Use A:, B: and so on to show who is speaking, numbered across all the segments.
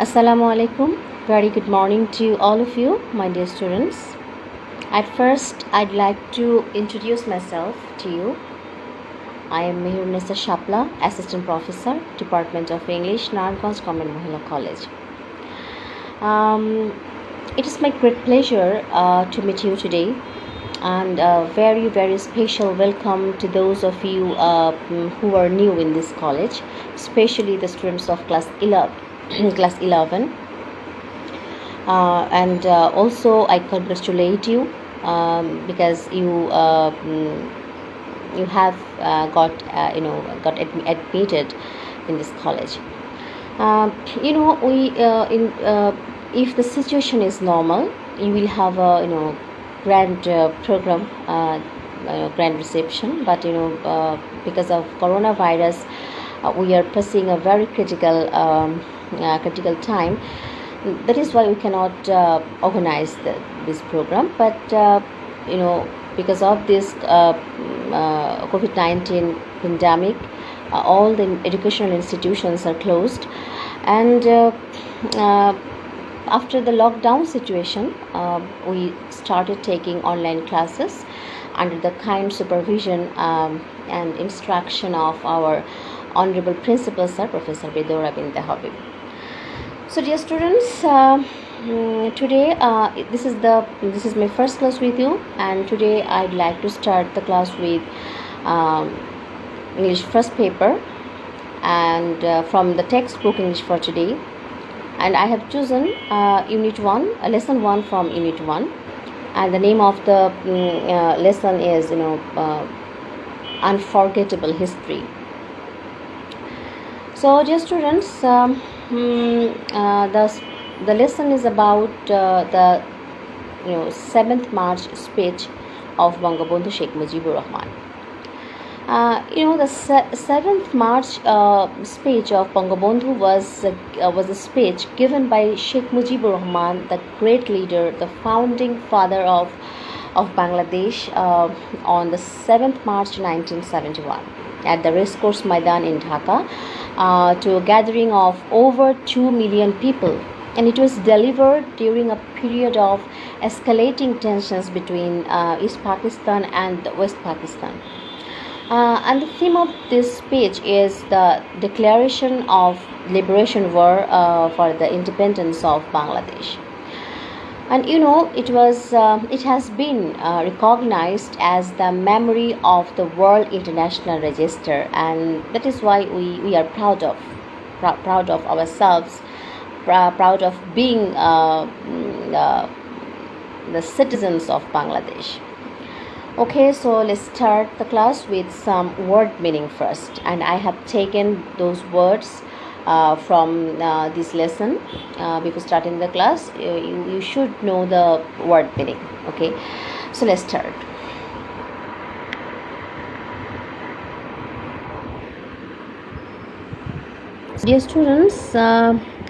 A: Assalamu alaikum. Very good morning to all of you, my dear students. At first, I'd like to introduce myself to you. I am Mehrunisa Shapla, Assistant Professor, Department of English, Naranganj Government Mahila College. It is my great pleasure to meet you today, and a very, very special welcome to those of you who are new in this college, especially the students of class 11. And also I congratulate you because you have got admitted in this college. If the situation is normal, you will have a grand program, grand reception. But because of coronavirus, we are passing a very critical time. That is why we cannot organize this program. But because of this COVID-19 pandemic, all the educational institutions are closed, and after the lockdown situation, we started taking online classes under the kind supervision and instruction of our Honorable Principal Sir, Professor Bedora Binte Habib. So, dear students, today this is my first class with you, and today I'd like to start the class with English first paper, and from the textbook English for today. And I have chosen Unit 1, Lesson 1 from Unit 1, and the name of the lesson is Unforgettable History. So, dear students, the lesson is about the 7th March speech of Bangabandhu Sheikh Mujibur Rahman. The 7th March speech of Bangabandhu was a speech given by Sheikh Mujibur Rahman, the great leader, the founding father of Bangladesh, on the 7th March 1971 at the Racecourse Maidan in Dhaka, to a gathering of over 2 million people, and it was delivered during a period of escalating tensions between East Pakistan and West Pakistan. And the theme of this speech is the declaration of liberation war for the independence of Bangladesh. And it has been recognized as the memory of the World International Register, and that is why we are proud of ourselves, proud of being the citizens of Bangladesh. Okay, so let's start the class with some word meaning first, and I have taken those words from this lesson. Before starting the class, you should know the word meaning. Okay, so let's start. Dear students,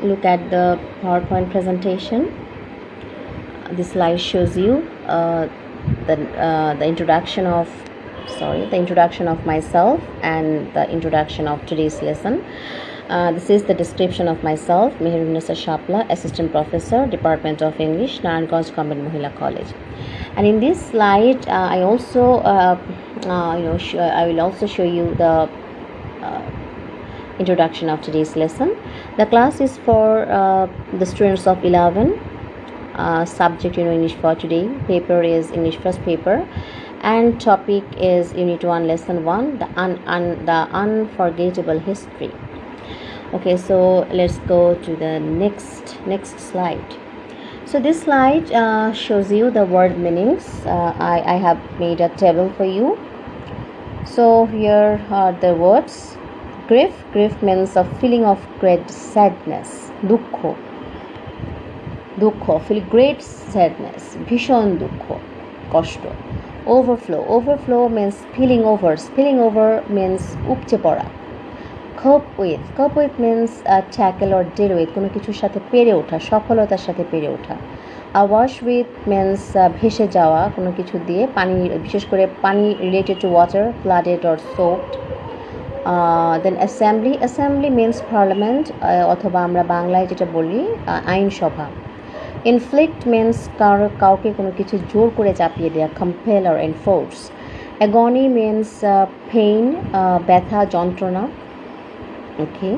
A: look at the PowerPoint presentation. This slide shows you the introduction of myself and the introduction of today's lesson. This is the description of myself, Mehrunisa Shapla, Assistant Professor, Department of English, Naranganj Government Mahila College. And in this slide, I also I will also show you the introduction of today's lesson. The class is for the students of 11. Subject English for today. Paper is English first paper, and topic is Unit 1, Lesson 1, the unforgettable history. Okay, so let's go to the next slide. So this slide shows you the word meanings. I have made a table for you. So here are the words. Grief means a feeling of great sadness. Dukho, feel great sadness. Bhishon dukho, koshto. Overflow means spilling over means upche pora. Cope with means tackle or deal with, কোনো কিছুর সাথে পেরে ওঠা, সফলতার সাথে পেরে ওঠা। Wash with means ভেসে যাওয়া, কোনো কিছু দিয়ে পানি, বিশেষ করে পানি related to water, flooded or soaked. Then assembly means parliament, অথবা আমরা বাংলায় যেটা বলি আইনসভা। ইনফ্লিক্ট মিনস কাউকে কোনো কিছু জোর করে চাপিয়ে দেওয়া, compel or enforce. অ্যাগনি means pain, ব্যথা, যন্ত্রণা। ওকে,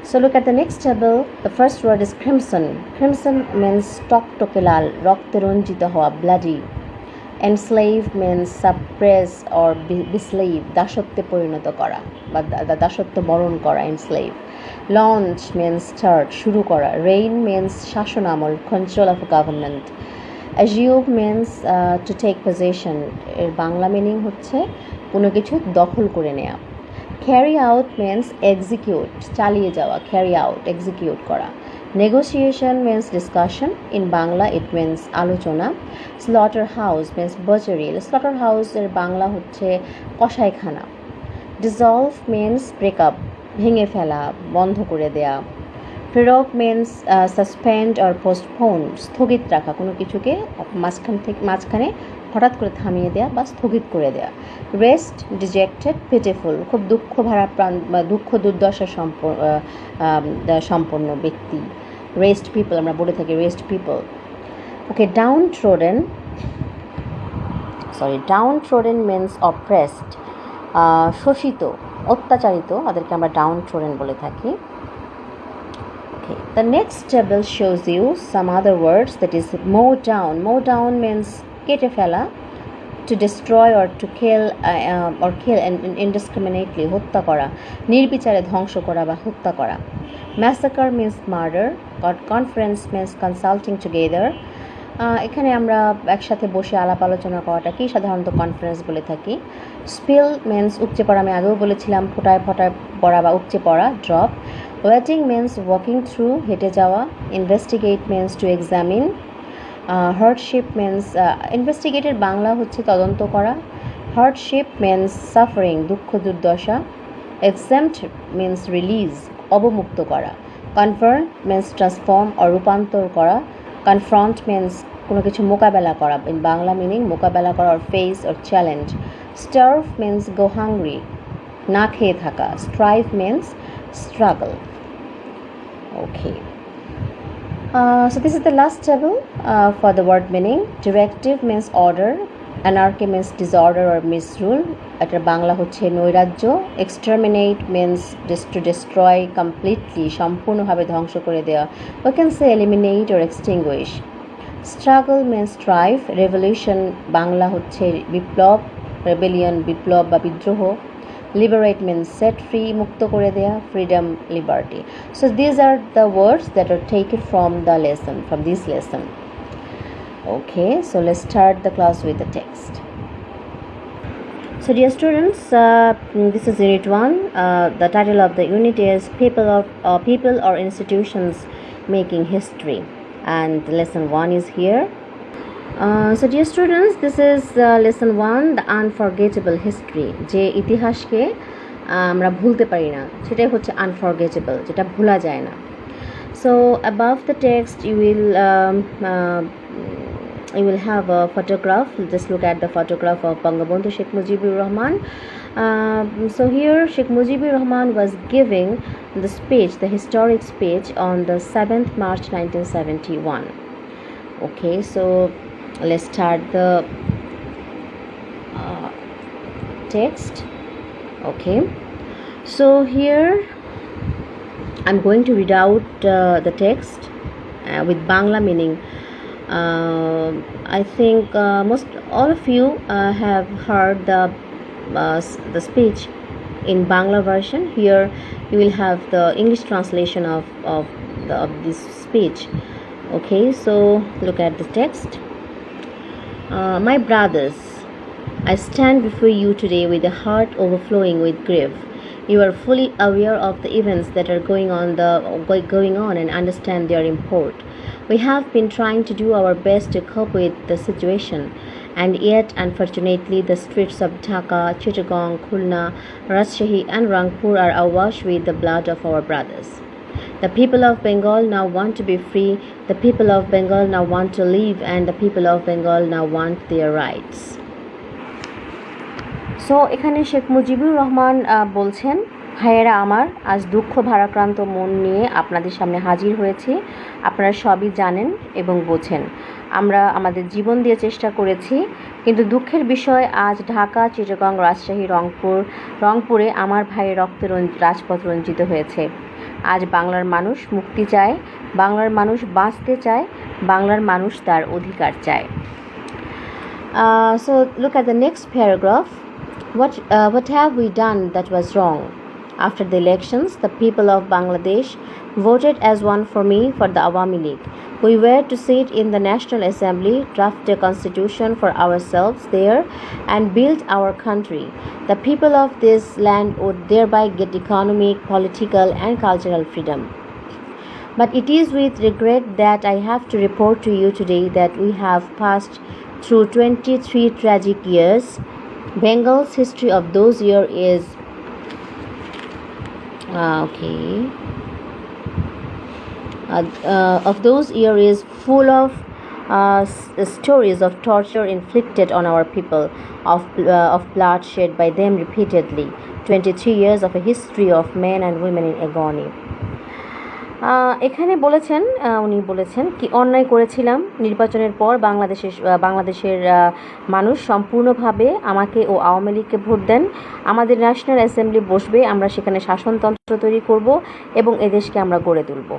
A: so look at the next table. The first word is crimson. Crimson means টকটকে লাল, রক্তে রঞ্জিত হওয়া, bloody. Enslave means suppress or beslave, দাসত্বে পরিণত করা বা দাসত্ব বরণ করা, enslave. Launch means start, শুরু করা. Reign means শাসন আমল, control of a government. Assume means to take possession, এর বাংলা মিনিং হচ্ছে কোনো কিছু দখল করে নেওয়া. Carry out means execute, চালিয়ে যাওয়া, carry out, execute করা. Negotiation means discussion, in Bangla it means আলোচনা. Slaughterhouse means butchery, slaughterhouse এর বাংলা হচ্ছে কসাইখানা. Dissolve means break up, ভেঙে ফেলা, বন্ধ করে দেয়া. Prorogue means suspend or postpone, স্থগিত রাখা, কোনো কিছুকে মাঝখানে হঠাৎ করে থামিয়ে দেয়া বা স্থগিত করে দেয়া. রেস্ট, ডিজেক্টেড, পিটিফুল, খুব দুঃখ ভরা প্রাণ বা দুঃখ দুর্দশা সম্পন্ন ব্যক্তি. রেস্ট পিপল আমরা বলে থাকি, রেস্ট পিপল. ওকে, ডাউন ট্রোডেন মিনস অপ্রেসড, শোষিত, অত্যাচারিত, তাদেরকে আমরা ডাউন ট্রোডেন বলে থাকি. Okay, the next table shows you some other words, that is mow down. Mow down means কেটে ফেলা, to destroy or to kill indiscriminately, হত্যা করা, নির্বিচারে ধ্বংস করা বা হত্যা করা. Massacre means murder. Conference means consulting together. এখানে আমরা একসাথে বসে আলাপ আলোচনা করাটাকেই সাধারণত কনফারেন্স বলে থাকি. Spill means উপচে পড়া, আমি আগেও বলেছিলাম ফোটায় পড়া বা উপচে পড়া, drop. Wetting means walking through, হেঁটে যাওয়া. Investigate means to examine. Hardship means ইনভেস্টিগেটের Bangla হচ্ছে তদন্ত করা. Hardship means suffering, দুঃখ দুর্দশা. Exempt means release, অবমুক্ত করা. Convert means transform or রূপান্তর করা. Confront means কোনো কিছু মোকাবেলা করা, in বাংলা মিনিং মোকাবেলা করা or face or challenge. Starve means go hungry, না খেয়ে থাকা. Strive means struggle. Okay. So this is the last table for the word meaning. Directive means order. Anarchy means disorder or misrule. এটার বাংলা হচ্ছে নৈরাজ্য. Exterminate means to destroy completely, সম্পূর্ণভাবে ধ্বংস করে দেওয়া. We can say eliminate or extinguish. Struggle means strife. Revolution Bangla হচ্ছে বিপ্লব, rebellion বিপ্লব বা বিদ্রোহ. Liberate means set free, মুক্ত করে দেয়া, freedom, liberty. So these are the words that are taken from this lesson. Okay, so let's start the class with the text. So dear students, this is unit 1. The title of the unit is people or institutions making history, and lesson 1 is here. So dear students, this is lesson 1, the unforgettable history. যে ইতিহাসকে আমরা ভুলতে পারি না সেটাই হচ্ছে unforgettable, যেটা ভোলা যায় না. So above the text you will have a photograph. Just look at the photograph of Bangabandhu Sheikh Mujibur Rahman. So here Sheikh Mujibur Rahman was giving the historic speech on the 7th March 1971. Okay, so let's start the text. Okay, so here I'm going to read out the text with Bangla meaning. I think most all of you have heard the speech in Bangla version. Here you will have the English translation of this speech. Okay, so look at the text. My brothers, I stand before you today with a heart overflowing with grief. You are fully aware of the events that are going on and understand their import. We have been trying to do our best to cope with the situation, and yet, unfortunately, the streets of Dhaka, Chittagong, Khulna, Rajshahi, and Rangpur are awash with the blood of our brothers. The people of Bengal now want to be free. The people of Bengal now want to live, and the people of Bengal now want their rights. So এখানে শেখ মুজিবুর রহমান বলছেন, ভাইয়েরা আমার, আজ দুঃখ ভারাক্রান্ত মন নিয়ে আপনাদের সামনে হাজির হয়েছি। আপনারা সবই জানেন এবং বোঝেন। আমরা আমাদের জীবন দিয়ে চেষ্টা করেছি, কিন্তু দুঃখের বিষয় আজ ঢাকা, চিটাগং, রাজশাহী, রংপুরে আমার ভাইয়ের রক্তে রাজপথ রঞ্জিত হয়েছে। আজ বাংলার মানুষ মুক্তি চায়, বাংলার মানুষ বাঁচতে চায়, বাংলার মানুষ তার অধিকার চায়। So look at the next paragraph. What have we done that was wrong? After the elections, the people of Bangladesh voted as one for me for the Awami League. We were to sit in the National Assembly, draft a constitution for ourselves there, and build our country. The people of this land would thereby get economic, political, and cultural freedom. But it is with regret that I have to report to you today that we have passed through 23 tragic years. Bengal's history of those years is full of stories of torture inflicted on our people, of bloodshed by them repeatedly. 23 years of a history of men and women in agony. এখানে উনি বলেছেন কি অন্যায় করেছিলাম। নির্বাচনের পর বাংলাদেশের মানুষ সম্পূর্ণভাবে আমাকে ও আওয়ামী লীগকে ভোট দেন। আমাদের ন্যাশনাল অ্যাসেম্বলি বসবে, আমরা সেখানে শাসনতন্ত্র তৈরি করব এবং এদেশকে আমরা গড়ে তুলব।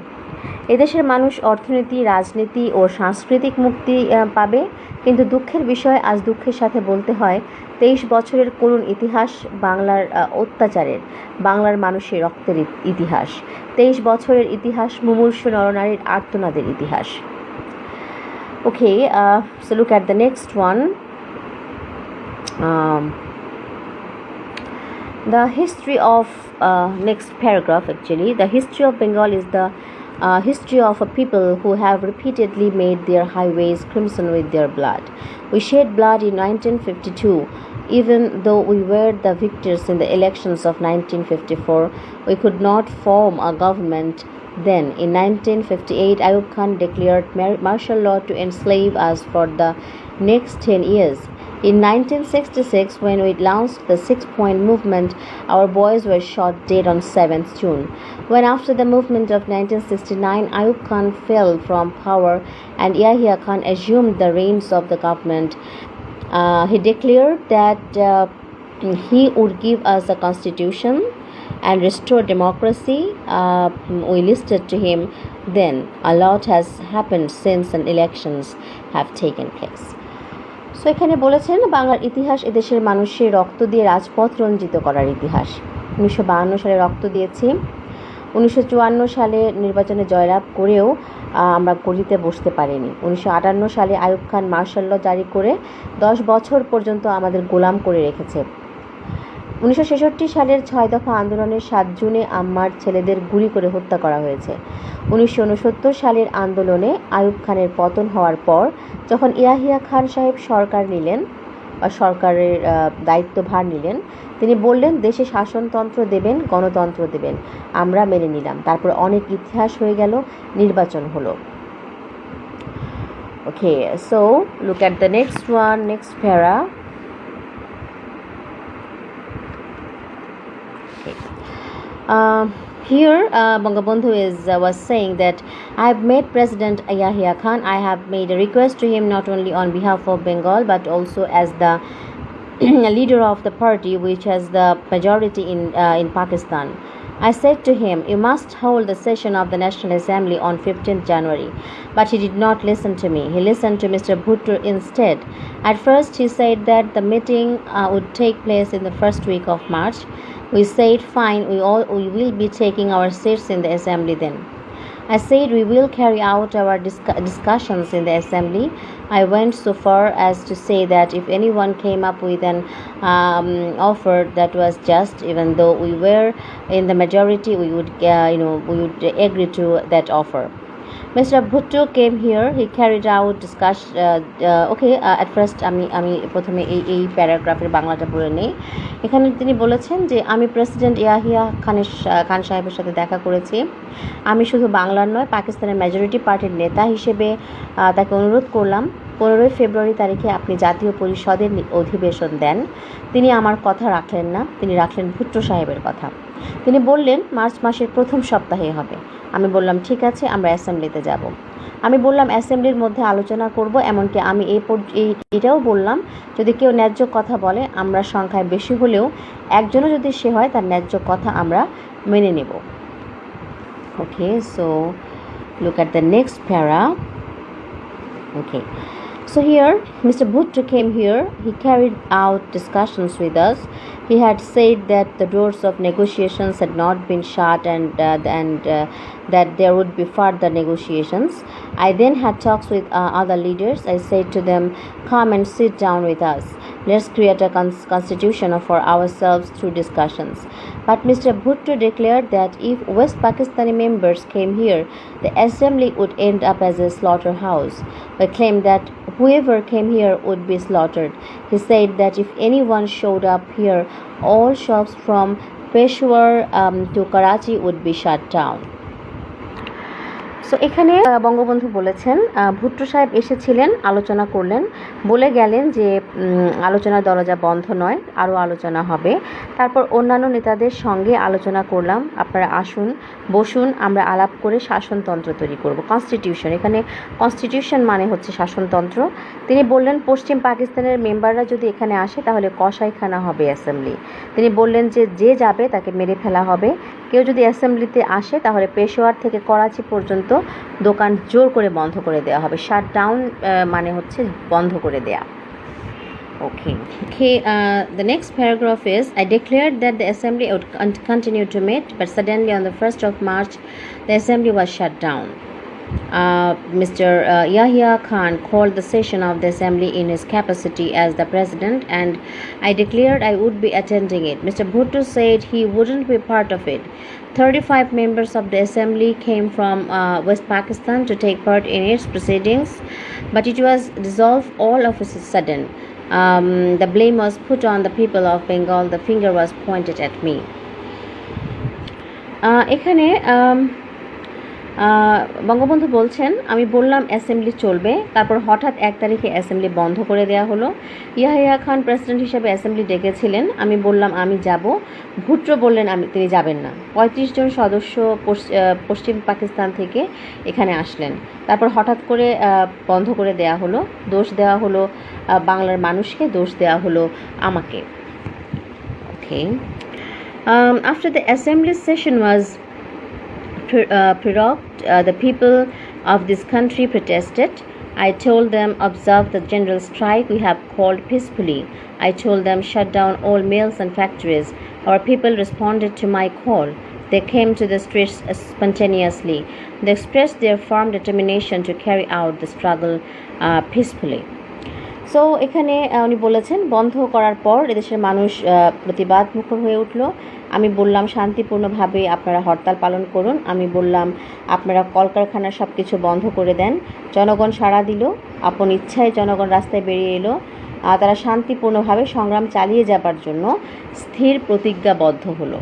A: এদেশের মানুষ অর্থনীতি, রাজনীতি ও সাংস্কৃতিক মুক্তি পাবে। কিন্তু দুঃখের বিষয়, আজ দুঃখের সাথে বলতে হয়, 23 বছরের করুণ ইতিহাস বাংলার অত্যাচারের, বাংলার মানুষের রক্তের ইতিহাস। 23 বছরের ইতিহাস মুমূর্ষু নরনারীর আর্তনাদের ইতিহাস। Okay, so look at the next one. The history of next paragraph actually. The history of Bengal is the history of a people who have repeatedly made their highways crimson with their blood. We shed blood in 1952. Even though we were the victors in the elections of 1954, we could not form a government then. In 1958, Ayub Khan declared martial law to enslave us for the next 10 years. In 1966, when we launched the 6-point movement, our boys were shot dead on 7th June. When after the movement of 1969, Ayub Khan fell from power and Yahya Khan assumed the reins of the government, he declared that he would give us a constitution and restore democracy. We listened to him then. A lot has happened since and elections have taken place. So এখানে বলেছেন, বাংলার ইতিহাস এদেশের মানুষের রক্ত দিয়ে রাজপথ রঞ্জিত করার ইতিহাস। 1952 সালে রক্ত দিয়েছি। 1954 সালে নির্বাচনে জয়লাভ করেও আমরা গদিতে বসতে পারিনি। 1958 সালে আইয়ুব খান মার্শাল ল জারি করে 10 বছর পর্যন্ত আমাদের গোলাম করে রেখেছে। 1966 সালের 6 দফা আন্দোলনের 7 জুনে আমার ছেলেদের গুলি করে হত্যা করা হয়েছে। 1969 সালের আন্দোলনে আইয়ুব খানের পতন হওয়ার পর যখন ইয়াহিয়া খান সাহেব সরকারের দায়িত্বভার নিলেন, তিনি বললেন দেশে শাসনতন্ত্র দেবেন, গণতন্ত্র দেবেন। আমরা মেনে নিলাম। তারপর অনেক ইতিহাস হয়ে গেল, নির্বাচন হলো। Okay, so look at the next one, next para. Here, Bangabandhu was saying that I have met President Yahya Khan. I have made a request to him not only on behalf of Bengal but also as the leader of the party which has the majority in Pakistan. I said to him, you must hold the session of the National Assembly on 15th January. But he did not listen to me. He listened to Mr. Bhutto instead. At first he said that the meeting would take place in the first week of March. We said, fine, we will be taking our seats in the assembly then. I said we will carry out our discussions in the assembly. I went so far as to say that if anyone came up with an offer that was just, even though we were in the majority, we would agree to that offer. Mr. Bhutto came here. He carried out discussion. At first আমি প্রথমে এই প্যারাগ্রাফের বাংলাটা পড়ে নেই। এখানে তিনি বলেছেন যে আমি প্রেসিডেন্ট ইয়াহিয়া খান সাহেবের সাথে দেখা করেছি। আমি শুধু বাংলার নয়, পাকিস্তানের মেজরিটি পার্টির নেতা হিসেবে তাকে অনুরোধ করলাম 15 ফেব্রুয়ারি তারিখে আপনি জাতীয় পরিষদের অধিবেশন দেন, তিনি আমার কথা রাখলেন না, তিনি রাখলেন ভুট্টো সাহেবের কথা। তিনি বললেন মার্চ মাসের প্রথম সপ্তাহে হবে। আমি বললাম ঠিক আছে, আমরা অ্যাসেম্বলিতে যাব। আমি বললাম অ্যাসেম্বলির মধ্যে আলোচনা করব, এমনকি আমি এটাও বললাম যদি কেউ ন্যায্য কথা বলে, আমরা সংখ্যায় বেশি হলেও একজনও যদি সে হয়, তার ন্যায্য কথা আমরা মেনে নেব। ওকে, so look at the next para. Okay, so here Mr. Bhutto came here. He carried out discussions with us. He had said that the doors of negotiations had not been shut and that there would be further negotiations. I then had talks with other leaders. I said to them, come and sit down with us. Let's create a constitution for ourselves through discussions. But Mr. Bhutto declared that if West Pakistani members came here, the assembly would end up as a slaughterhouse. He claimed that whoever came here would be slaughtered. He said that if anyone showed up here, all shops from Peshawar to Karachi would be shut down. So এখানে বঙ্গবন্ধু বলেছেন ভুট্টো সাহেব এসেছিলেন, আলোচনা করলেন, বলে গেলেন যে আলোচনার দরজা বন্ধ নয়, আরও আলোচনা হবে। তারপর অন্যান্য নেতাদের সঙ্গে আলোচনা করলাম, আপনারা আসুন, বসুন, আমরা আলাপ করে শাসনতন্ত্র তৈরি করব, কনস্টিটিউশন। এখানে কনস্টিটিউশন মানে হচ্ছে শাসনতন্ত্র। তিনি বললেন পশ্চিম পাকিস্তানের মেম্বাররা যদি এখানে আসে তাহলে কসাইখানা হবে অ্যাসেম্বলি। তিনি বললেন যে যে যাবে তাকে মেরে ফেলা হবে। কেউ যদি অ্যাসেম্বলিতে আসে তাহলে পেশোয়ার থেকে করাচি পর্যন্ত দোকান জোর করে বন্ধ করে দেওয়া হবে। শাট ডাউন মানে হচ্ছে বন্ধ করে দেয়া। Okay, the next paragraph is, I declared that the assembly would continue to meet, but suddenly on the 1st of March, the assembly was shut down. Mr. Yahya Khan called the session of the assembly in his capacity as the president, and I declared I would be attending it. Mr. Bhutto said he wouldn't be part of it. 35 members of the assembly came from West Pakistan to take part in its proceedings, but it was dissolved all of a sudden. The blame was put on the people of Bengal. The finger was pointed at me. এখানে বঙ্গবন্ধু বলছেন, আমি বললাম assembly চলবে, তারপর হঠাৎ 1 তারিখে assembly বন্ধ করে দেওয়া হলো। ইয়াহিয়া খান প্রেসিডেন্ট হিসেবে অ্যাসেম্বলি ডেকেছিলেন, আমি বললাম আমি যাব। ভুট্টো বললেন তিনি যাবেন না। 35 জন সদস্য পশ্চিম পাকিস্তান থেকে এখানে আসলেন। তারপর হঠাৎ করে বন্ধ করে দেওয়া হলো। দোষ দেওয়া হলো বাংলার মানুষকে, দোষ দেওয়া হলো আমাকে। ওকে, after the assembly session was prorogued, the people of this country protested. I told them, observe the general strike we have called peacefully. I told them, shut down all mills and factories. Our people responded to my call. They came to the streets spontaneously. They expressed their firm determination to carry out the struggle peacefully. So এখানে উনি বলেছেন বন্ধ করার পর এদেশের মানুষ প্রতিবাদ মুখর হয়ে উঠল। আমি বললাম শান্তিপূর্ণভাবে আপনারা হরতাল পালন করুন। আমি বললাম আপনারা কলকারখানা সব কিছু বন্ধ করে দেন। জনগণ সাড়া দিল, আপন ইচ্ছায় জনগণ রাস্তায় বেরিয়ে এলো। তারা শান্তিপূর্ণভাবে সংগ্রাম চালিয়ে যাবার জন্য স্থির প্রতিজ্ঞাবদ্ধ হলো।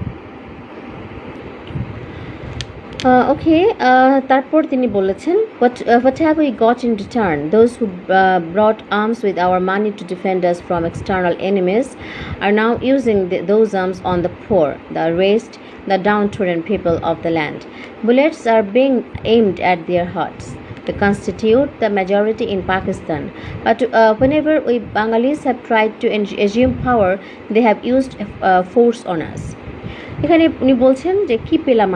A: তারপর তিনি বলেছেন, what have we got in return? Those who brought arms with our money to defend us from external enemies are now using those arms on the poor, the erased, the downtrodden people of the land. Bullets are being aimed at their hearts. They constitute the majority in Pakistan, but whenever we Bengalis have tried to assume power, they have used force on us. এখানে উনি বলছেন যে কি পেলাম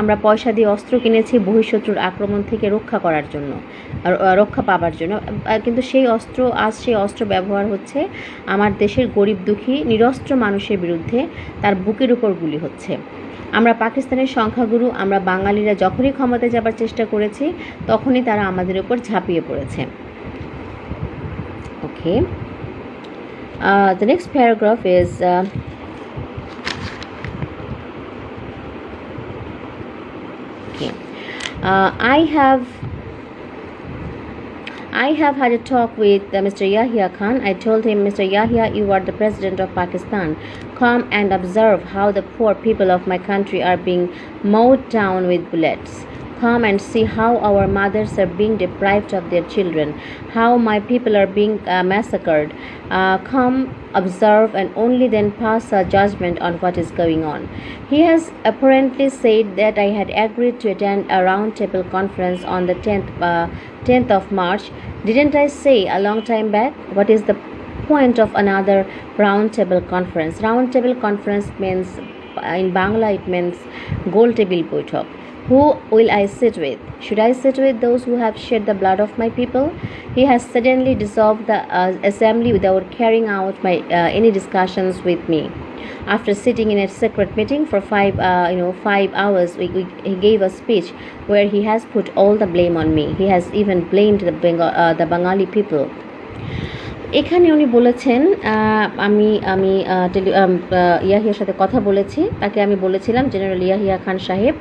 A: আমরা পয়সা দিয়ে অস্ত্র কিনেছি বহিঃশত্রুর আক্রমণ থেকে রক্ষা করার জন্য, রক্ষা পাবার জন্য, কিন্তু সেই অস্ত্র ব্যবহার হচ্ছে আমার দেশের গরিব দুঃখী নিরস্ত্র মানুষের বিরুদ্ধে, তার বুকের উপর গুলি হচ্ছে। আমরা পাকিস্তানের সংখ্যাগুরু, আমরা বাঙালিরা যখনই ক্ষমতায় যাবার চেষ্টা করেছি তখনই তারা আমাদের উপর ঝাঁপিয়ে পড়েছে। ওকে, the next paragraph is I have had a talk with Mr. Yahya Khan. I told him, Mr. Yahya, you are the president of Pakistan. Come and observe how the poor people of my country are being mowed down with bullets. come and see how our mothers are being deprived of their children, how my people are being massacred. Come, observe, and only then pass a judgment on what is going on. He has apparently said that I had agreed to attend a roundtable conference on the 10th of March. Didn't I say a long time back? What is the point of another roundtable conference? Roundtable conference means, in Bangla, it means Gol Table Boithok. Who will I sit with? Should I sit with those who have shed the blood of my people? He has suddenly dissolved the assembly without carrying out any discussions with me. After sitting in a secret meeting for 5 hours, he gave a speech where he has put all the blame on me. He has even blamed the Bengali people. এখানে উনি বলেছেন, আমি আমি ইয়াহিয়ার সাথে কথা বলেছি, তাকে আমি বলেছিলাম, জেনারেল ইয়াহিয়া খান সাহেব,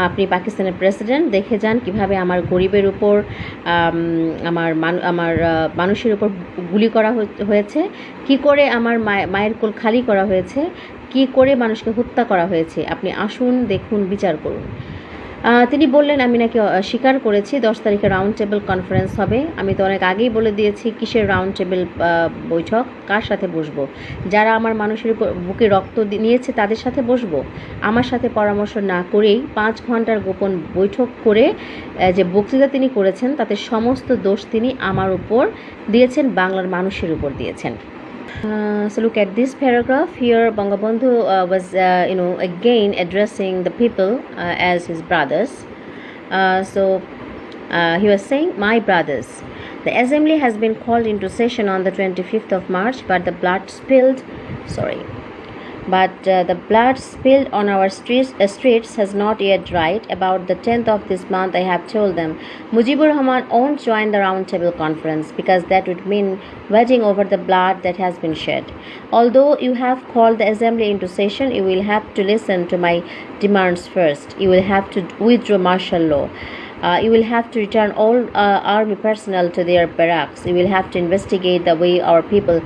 A: আপনি পাকিস্তানের প্রেসিডেন্ট, দেখে যান কিভাবে আমার গরিবের উপর, আমার মানুষের উপর গুলি করা হয়েছে, কি করে আমার মায়ের কোল খালি করা হয়েছে, কি করে মানুষকে হত্যা করা হয়েছে, আপনি আসুন, দেখুন, বিচার করুন। তিনি বললেন, আমি নাকি স্বীকার করেছি 10 তারিখে রাউন্ড টেবিল কনফারেন্স হবে। আমি তো অনেক আগেই বলে দিয়েছি কিসের রাউন্ড টেবিল বৈঠক, কার সাথে বসবো, যারা আমার মানুষের বুকে রক্ত নিয়েছে তাদের সাথে বসবো। আমার সাথে পরামর্শ না করেই 5 ঘন্টার গোপন বৈঠক করে যে বক্তৃতা তিনি করেছেন, তাতে সমস্ত দোষ তিনি আমার উপর দিয়েছেন, বাংলার মানুষের উপর দিয়েছেন। So look at this paragraph here. Bangabandhu was again addressing the people as his brothers. He was saying, my brothers, the assembly has been called into session on the 25th of March, but the blood spilled on our streets has not yet dried. About the 10th of this month, I have told them, Mujibur Rahman won't join the roundtable conference because that would mean wedding over the blood that has been shed. Although you have called the assembly into session, you will have to listen to my demands first. You will have to withdraw martial law. You will have to return all army personnel to their barracks. You will have to investigate the way our people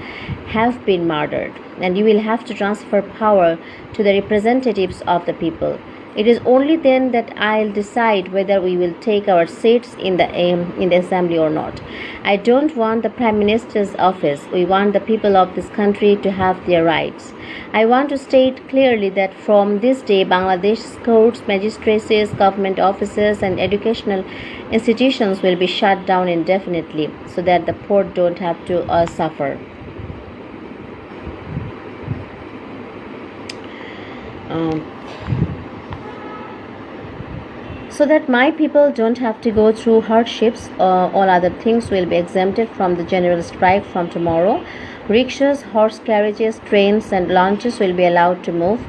A: have been murdered. And you will have to transfer power to the representatives of the people. It is only then that I'll decide whether we will take our seats in the assembly or not. I don't want the Prime Minister's office. We want the people of this country to have their rights. I want to state clearly that from this day, Bangladesh's courts, magistracies, government offices, and educational institutions will be shut down indefinitely so that the poor don't have to suffer. So that my people don't have to go through hardships, all other things will be exempted from the general strike from tomorrow. Rickshaws, horse carriages, trains, and launches will be allowed to move.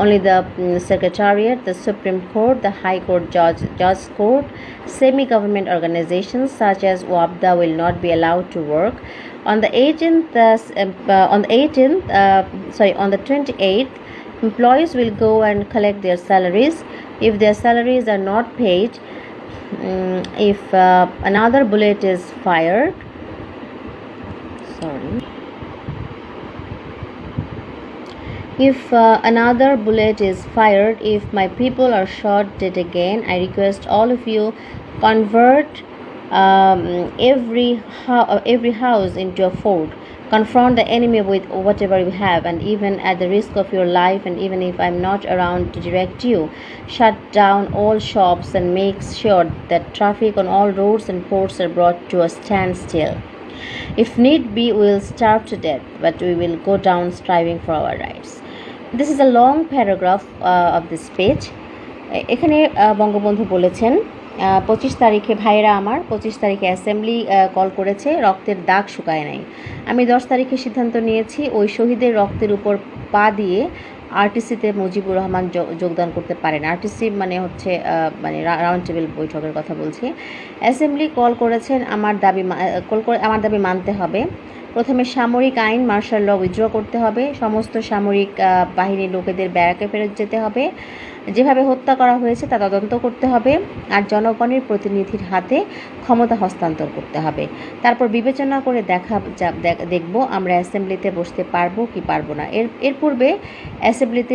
A: Only the Secretariat, the Supreme Court, the High Court, Judge Court, semi-government organizations such as WAPDA will not be allowed to work. On the 28th, employees will go and collect their salaries. If their salaries are not paid, if another bullet is fired, if my people are shot dead again, I request all of you convert every house into a fort. Confront the enemy with whatever you have, and even at the risk of your life, and even if I'm not around to direct you, shut down all shops and make sure that traffic on all roads and ports are brought to a standstill. If need be, we will starve to death, but we will go down striving for our rights. This is a long paragraph of this speech. এখানে বঙ্গবন্ধু বলেছেন, 25 তারিখে ভাইরা আমার 25 তারিখে assembly call করেছে, রক্তের দাগ শুকায় নাই। আমি 10 তারিখে সিদ্ধান্ত নিয়েছি ওই শহীদের রক্তের উপর পা দিয়ে আরটিসিতে মুজিবুর রহমান যোগদান করতে পারেন। আরটিসি মানে হচ্ছে রাউন্ড টেবিল বৈঠকের কথা বলছি। অ্যাসেম্বলি কল করেছেন, আমার দাবি মানতে হবে। প্রথমে সামরিক আইন মার্শাল ল উইথড্র করতে হবে, সমস্ত সামরিক বাহিনীর লোকেদের ব্যারাকে ফেরত যেতে হবে, যেভাবে হত্যা করা হয়েছে তা তদন্ত করতে হবে, আর জনগণের প্রতিনিধির হাতে ক্ষমতা হস্তান্তর করতে হবে। তারপর বিবেচনা করে দেখব আমরা অ্যাসেম্বলিতে বসতে পারবো কি পারবো না। এর পূর্বে অ্যাসেম্বলিতে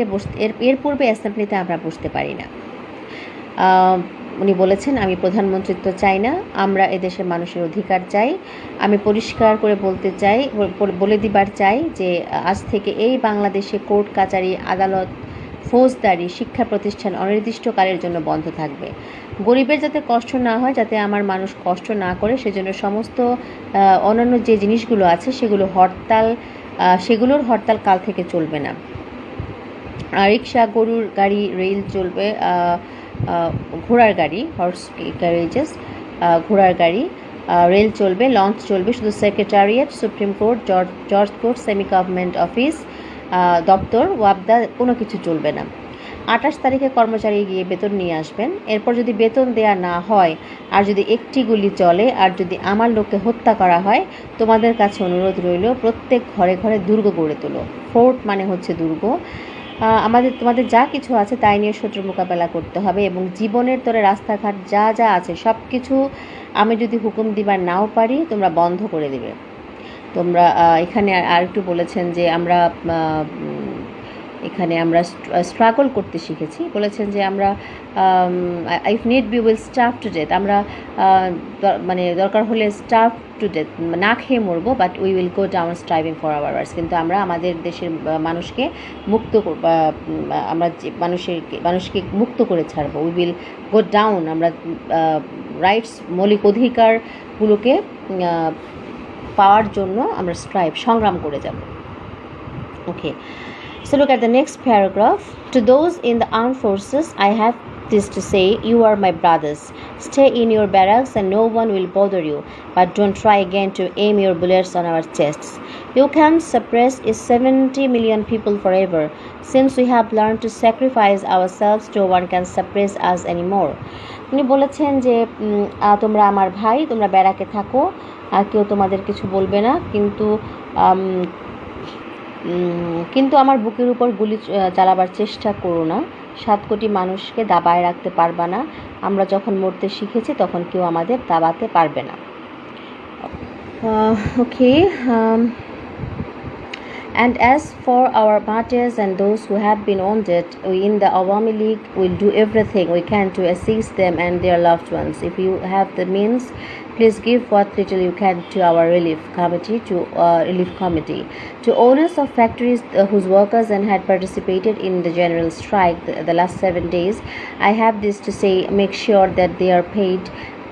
A: আমরা বসতে পারি না। উনি বলেছেন, আমি প্রধানমন্ত্রিত্ব চাই না, আমরা এদেশের মানুষের অধিকার চাই। আমি পরিষ্কার করে বলে দিবার চাই যে আজ থেকে এই বাংলাদেশে কোর্ট কাচারি, আদালত, ফৌজদারি, শিক্ষা প্রতিষ্ঠান অনির্দিষ্টকালের জন্য বন্ধ থাকবে। গরিবের যাতে কষ্ট না হয়, যাতে আমার মানুষ কষ্ট না করে, সেজন্য সমস্ত অন্যান্য যে জিনিসগুলো আছে সেগুলোর হরতাল কাল থেকে চলবে না। রিক্সা, গরুর গাড়ি, রেল চলবে, ঘোড়ার গাড়ি, হর্স ক্যারেজেস, ঘোড়ার গাড়ি, রেল চলবে, লঞ্চ চলবে, শুধু secretariat, supreme court, George court, semi government office, দপ্তর, ওয়াবদা কোনো কিছু চলবে না। 28 তারিখে কর্মচারী গিয়ে বেতন নিয়ে আসবেন। এরপর যদি বেতন দেয়া না হয়, আর যদি একটি গুলি চলে, আর যদি আমার লোককে হত্যা করা হয়, তোমাদের কাছে অনুরোধ রইল প্রত্যেক ঘরে ঘরে দুর্গ গড়ে তোলো। ফোর্ট মানে হচ্ছে দুর্গ। তোমাদের যা কিছু আছে তাই নিয়ে শত্রু মোকাবেলা করতে হবে, এবং জীবনের তরে রাস্তাঘাট যা যা আছে সব কিছু আমি যদি হুকুম দিবার নাও পারি, তোমরা বন্ধ করে দেবে। তোমরা এখানে আর একটু বলেছেন যে এখানে আমরা স্ট্রাগল করতে শিখেছি। বলেছেন যে আমরা if need be will starve to death, আমরা মানে দরকার হলে স্টার্ভ টু ডেথ, না খেয়ে মরবো, but we will go down striving for our rights. কিন্তু আমরা আমাদের দেশের মানুষকে মানুষকে মুক্ত করে ছাড়বো। উই উইল গো ডাউন, আমরা রাইটস, মৌলিক অধিকারগুলোকে পাওয়ার জন্য আমরা সংগ্রাম করে যাব। Okay, so look at the next paragraph. To those in the armed forces, I have this to say: you are my brothers. Stay in your barracks and no one will bother you, but don't try again to aim your bullets on our chests. You can't suppress 70 million people forever. Since we have learned to sacrifice ourselves, no one can suppress us anymore. উনি বলেছেন যে তোমরা আমার ভাই, তোমরা ব্যারাকে থাকো, আর কেউ তোমাদের কিছু বলবে না, কিন্তু আমার বুকের উপর গুলি চালাবার চেষ্টা করো না। 7 কোটি মানুষকে দাবায় রাখতে পারবা না। আমরা যখন মরতে শিখেছি তখন কেউ আমাদের দাবাতে পারবে না। Okay. And as for our martyrs and those who have been wounded, we in the Awami League will do everything we can to assist them and their loved ones. If you have the means, please give what little you can to our relief committee. To owners of factories whose workers had participated in the general strike the last 7 days, I have this to say: make sure that they are paid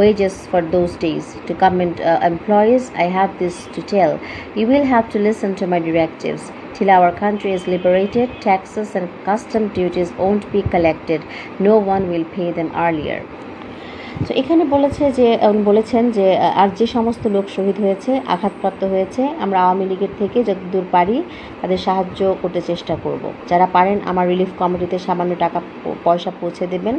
A: wages for those days. To government employees, I have this to tell: you will have to listen to my directives. Till our country is liberated, taxes and custom duties won't be collected. No one will pay them earlier. তো এখানে বলেছেন যে আর যে সমস্ত লোক শহীদ হয়েছে, আঘাতপ্রাপ্ত হয়েছে, আমরা আওয়ামী লীগের থেকে যতদূর পারি তাদের সাহায্য করতে চেষ্টা করব। যারা পারেন আমার রিলিফ কমিটিতে সামান্য টাকা পয়সা পৌঁছে দেবেন।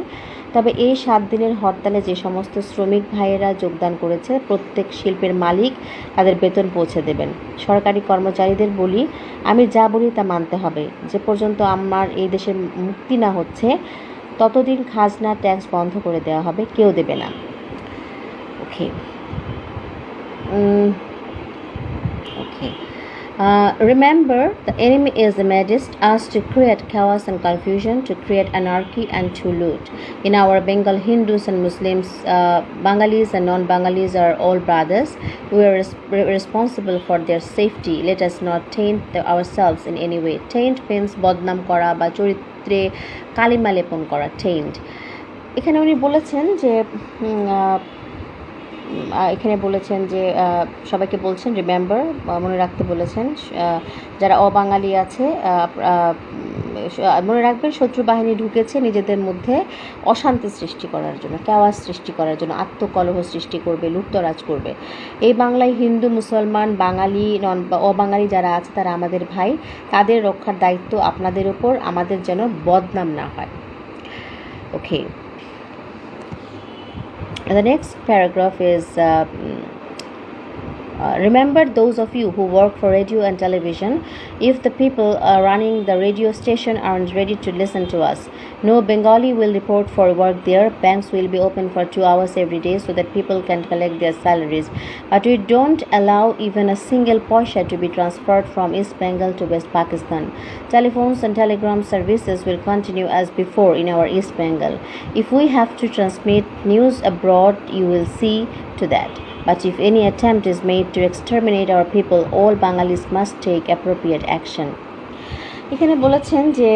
A: তবে এই 7 দিনের হরতালে যে সমস্ত শ্রমিক ভাইয়েরা যোগদান করেছে, প্রত্যেক শিল্পের মালিক তাদের বেতন পৌঁছে দেবেন। সরকারি কর্মচারীদের বলি, আমি যা বলি তা মানতে হবে। যে পর্যন্ত আমার এই দেশের মুক্তি না হচ্ছে, ততদিন খাজনা ট্যাক্স বন্ধ করে দেওয়া হবে, কেউ দেবে না। ওকে, remember, the enemy is amidst us to create chaos and confusion, to create anarchy and to loot. In our Bengal, Hindus and Muslims, Bengalis and non-Bengalis are all brothers. We are responsible for their safety. Let us not taint ourselves in any way. Taint means বদনাম করা বা চরিত্রে কালিমা লেপন করা, taint। এখানে উনি বলেছেন যে সবাইকে বলছেন রিমেম্বার, মনে রাখতে বলেছেন। যারা অবাঙালি আছে মনে রাখবেন, শত্রু বাহিনী ঢুকেছে নিজেদের মধ্যে অশান্তি সৃষ্টি করার জন্য, ক্যাওয়াস সৃষ্টি করার জন্য, আত্মকলহ সৃষ্টি করবে, লুটতরাজ করবে। এই বাংলায় হিন্দু, মুসলমান, বাঙালি, অবাঙালি যারা আছে তারা আমাদের ভাই, তাদের রক্ষার দায়িত্ব আপনাদের ওপর, আমাদের যেন বদনাম না হয়। ওকে, the next paragraph is Remember those of you who work for radio and television, if the people running the radio station aren't ready to listen to us, no Bengali will report for work there. Banks will be open for 2 hours every day so that people can collect their salaries. But we don't allow even a single paisa to be transferred from East Bengal to West Pakistan. Telephones and telegram services will continue as before in our East Bengal. If we have to transmit news abroad, you will see to that. But if any attempt is made to exterminate our people, all Bengalis must take appropriate action. এখানে বলেছেন যে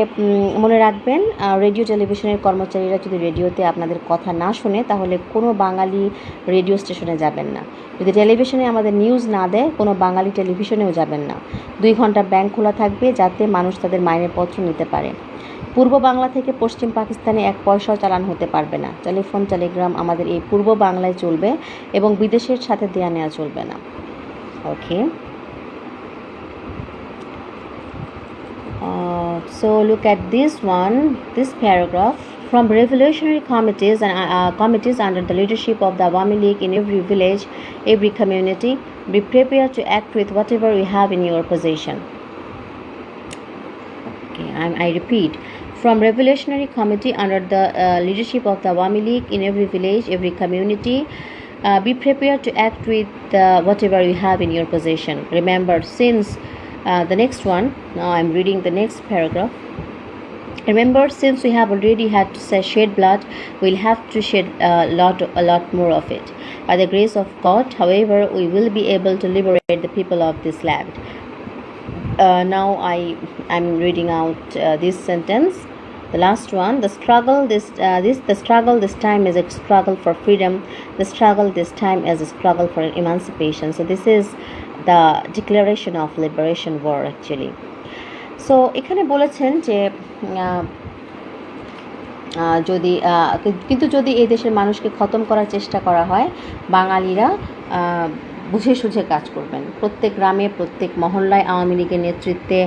A: মনে রাখবেন radio টেলিভিশনের কর্মচারীরা যদি রেডিওতে আপনাদের কথা না শুনে তাহলে কোনো বাঙালি রেডিও স্টেশনে যাবেন না। যদি টেলিভিশনে আমাদের নিউজ না দেয় কোনো বাঙালি টেলিভিশনেও যাবেন না। 2 ঘন্টা ব্যাংক খোলা থাকবে যাতে মানুষ তাদের মাইনেপত্র নিতে পারে। পূর্ব বাংলা থেকে পশ্চিম পাকিস্তানে 1 পয়সাও চালান হতে পারবে না। টেলিফোন টেলিগ্রাম আমাদের এই পূর্ব বাংলায় চলবে এবং বিদেশের সাথে দেয়া নেওয়া চলবে না। ওকে, so look at this paragraph. From revolutionary committees under the leadership of the Awami League in every village, every community, be prepared to act with whatever we have in your possession. Okay, I repeat. From revolutionary committee under the leadership of the Awami League in every village, every community, be prepared to act with whatever you have in your possession. Remember, since the next one, now I'm reading the next paragraph. Remember, since we have already had to shed blood, we'll have to shed a lot more of it. By the grace of God, however, we will be able to liberate the people of this land. Now I'm reading out this sentence. The last one, the struggle this time is a struggle for freedom. The struggle this time is a struggle for emancipation. So this is the declaration of liberation war actually. So এখানে বলেছেন যে যদি এই দেশের মানুষকে খতম করার চেষ্টা করা হয়, বাঙালিরা বুঝে সুঝে কাজ করবেন। প্রত্যেক গ্রামে প্রত্যেক মহল্লায় আওয়ামী লীগের নেতৃত্বে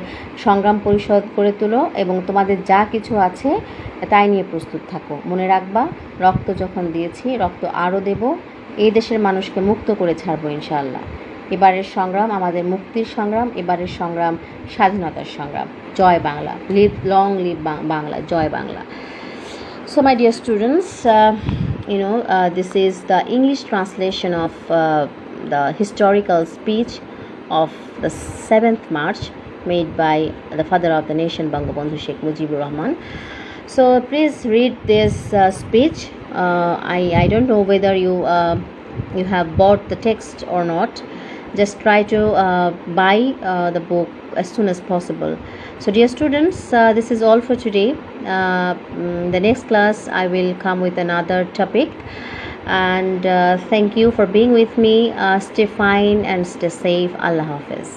A: সংগ্রাম পরিষদ করে তোলো এবং তোমাদের যা কিছু আছে তাই নিয়ে প্রস্তুত থাকো। মনে রাখবা, রক্ত যখন দিয়েছি রক্ত আরও দেব, এই দেশের মানুষকে মুক্ত করে ছাড়বো ইনশাআল্লাহ। এবারের সংগ্রাম আমাদের মুক্তির সংগ্রাম, এবারের সংগ্রাম স্বাধীনতার সংগ্রাম। জয় Bangla, long live Bangla, Joy Bangla. So my dear students, this is the English translation of the historical speech of the 7th March made by the father of the nation, Bangabandhu Sheikh Mujibur Rahman. So please read this speech. I don't know whether you have bought the text or not. Just try to buy the book as soon as possible. So dear students, this is all for today. The next class I will come with another topic, and thank you for being with me. Stay fine and stay safe. Allah Hafiz.